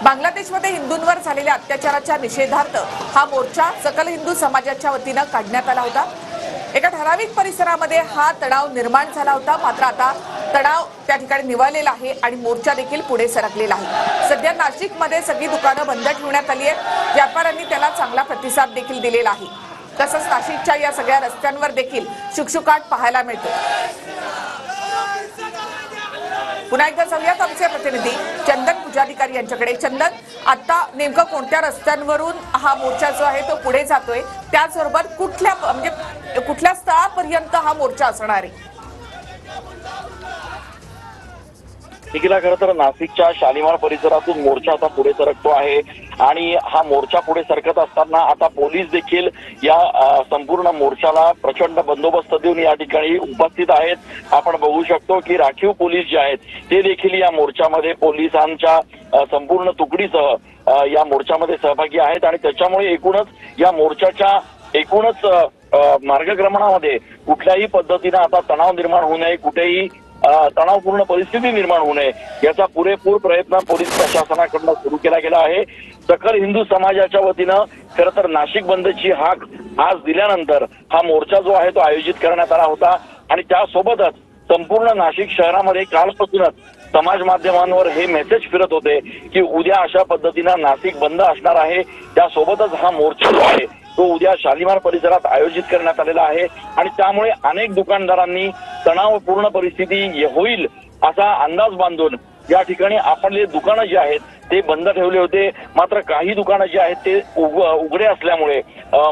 बांगलादेशमध्ये हिंदूंवर झालेल्या अत्याचाराच्या निषेधार्थ हा मोर्चा सकल हिंदू समाजाच्या वतीने काढण्यात आला होता। एका ठराविक परिसरामध्ये हा तणाव निर्माण झाला होता, मात्र आता तणाव त्या ठिकाणी निवळलेला आहे आणि मोर्चा देखील पुढे सरकलेला आहे। सध्या नाशिकमध्ये सगळी दुकानं बंद ठेवण्यात आली आहेत। व्यापाऱ्यांनी त्याला चांगला प्रतिसाद देखील दिलेला आहे। तसंच नाशिकच्या या सगळ्या रस्त्यांवर देखील शुकशुकाट पाहायला मिळतो। पुन्हा एकदा जाऊयात आमचे प्रतिनिधी चंदन पुजाधिकारी यांच्याकडे। चंदन, आता नेमकं कोणत्या रस्त्यांवरून हा मोर्चा जो आहे तो पुढे जातोय, त्याचबरोबर कुठल्या स्थळापर्यंत हा मोर्चा असणार आहे? निखिला, खरं तर नाशिकच्या शालिमार परिसरातून मोर्चा आता पुढे सरकतो आहे आणि हा मोर्चा पुढे सरकत असताना आता पोलीस देखील या संपूर्ण मोर्चाला प्रचंड बंदोबस्त देऊन या ठिकाणी उपस्थित आहेत। आपण बघू शकतो की राखीव पोलीस जे आहेत ते देखील या मोर्चामध्ये पोलिसांच्या संपूर्ण तुकडीसह या मोर्चामध्ये सहभागी आहेत आणि त्याच्यामुळे एकूणच या मोर्चाच्या मार्गक्रमणामध्ये कुठल्याही पद्धतीने आता तणाव निर्माण होऊ नये, कुठेही तणावपूर्ण परिस्थिती निर्माण होऊ नये याचा पुरेपूर प्रयत्न पोलीस प्रशासनाकडून सुरू केला गेला आहे। सकल हिंदू समाजाच्या वतीनं खरं तर नाशिक बंदची हाक आज दिल्यानंतर हा मोर्चा जो आहे तो आयोजित करण्यात आला होता आणि त्यासोबतच संपूर्ण नाशिक शहरामध्ये कालपासूनच समाज माध्यमांवर हे मेसेज फिरत होते की उद्या अशा पद्धतीनं नाशिक बंद असणार आहे। त्यासोबतच हा मोर्चा जो आहे तो उद्या शालिमार परिसरात आयोजित करण्यात आलेला आहे आणि त्यामुळे अनेक दुकानदारांनी तणावपूर्ण परिस्थिती होईल असा अंदाज बांधून या ठिकाणी आपले दुकानं जे आहेत ते बंद ठेवले होते। मात्र काही दुकानं जे आहेत ते उघडे असल्यामुळे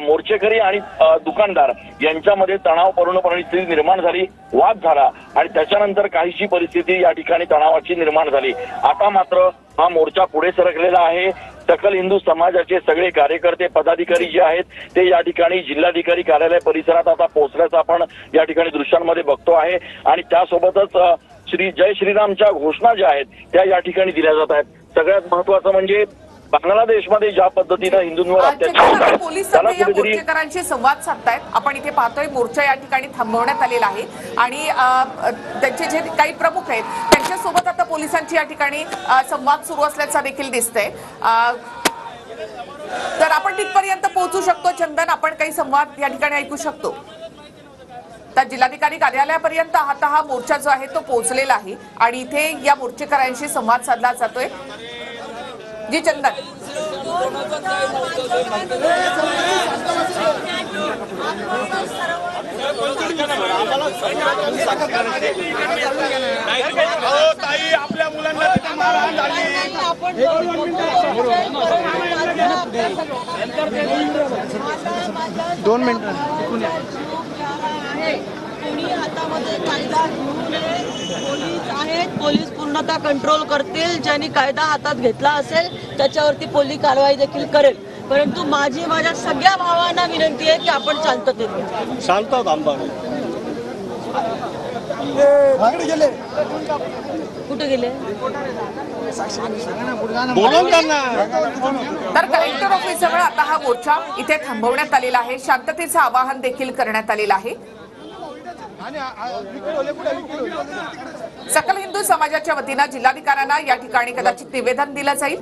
मोर्चेकरी आणि दुकानदार यांच्यामध्ये तणावपूर्ण परिस्थिती निर्माण झाली, वाद झाला आणि त्याच्यानंतर काहीशी परिस्थिती या ठिकाणी तणावाची निर्माण झाली। आता मात्र हा मोर्चा पुढे सरकलेला आहे। सकल हिंदू समाजाचे सगळे कार्यकर्ते पदाधिकारी जे आहेत ते या ठिकाणी जिल्हाधिकारी कार्यालय परिसरात आता पोहोचल्याचं आपण या ठिकाणी दृश्यांमध्ये बघतो आहे आणि त्यासोबतच जय श्रीरामच्या घोषणा ज्या आहेत त्या या ठिकाणी दिल्या जात आहेत। सगळ्यात महत्त्वाचं म्हणजे बांगलादेशमध्ये ज्या पद्धतीनं हिंदूंवर अत्याचार पोलीस मोर्चेकरांशी संवाद साधतायत। आपण इथे पाहतोय मोर्चा या ठिकाणी थांबवण्यात आलेला आहे आणि त्यांचे जे काही प्रमुख आहेत त्यांच्यासोबत आता पोलिसांची या ठिकाणी संवाद सुरू असल्याचा देखील दिसतंय। तर आपण तिथपर्यंत पोहोचू शकतो चंदन, आपण काही संवाद या ठिकाणी ऐकू शकतो? तर जिल्हाधिकारी कार्यालयापर्यंत आता हा मोर्चा जो आहे तो पोहोचलेला आहे आणि इथे या मोर्चेकरांशी संवाद साधला जातोय। जी चंदन, आपल्या मुलांना 2 मिनिटं कोणी हातामध्ये कायदा घेऊन पोलीस आहेत, पोलीस पूर्णतः कंट्रोल करतील। ज्यांनी कायदा हातात घेतला असेल त्याच्यावरती पोलीस कारवाई देखील करेल, परंतु माझ्या सगळ्या भावांना विनंती आहे की आपण शांततेत शांत कुठे गेले तर कलेक्टर ऑफिसजवळ आता हा मोर्चा इथे थांबवण्यात आलेला आहे। शांततेचं आवाहन देखील करण्यात आलेलं आहे। सकल हिंदू समाजाच्या वतीनं जिल्हाधिकाऱ्यांना या ठिकाणी कदाचित निवेदन दिलं जाईल।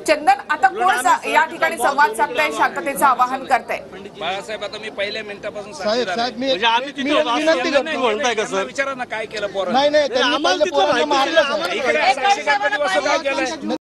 चंदन, आता कोण या ठिकाणी संवाद साधताय, शांततेचं आवाहन करताय? बाळासाहेब, आता मी पहिल्या मिनिटापासून विचारा ना काय केलं पोरांना?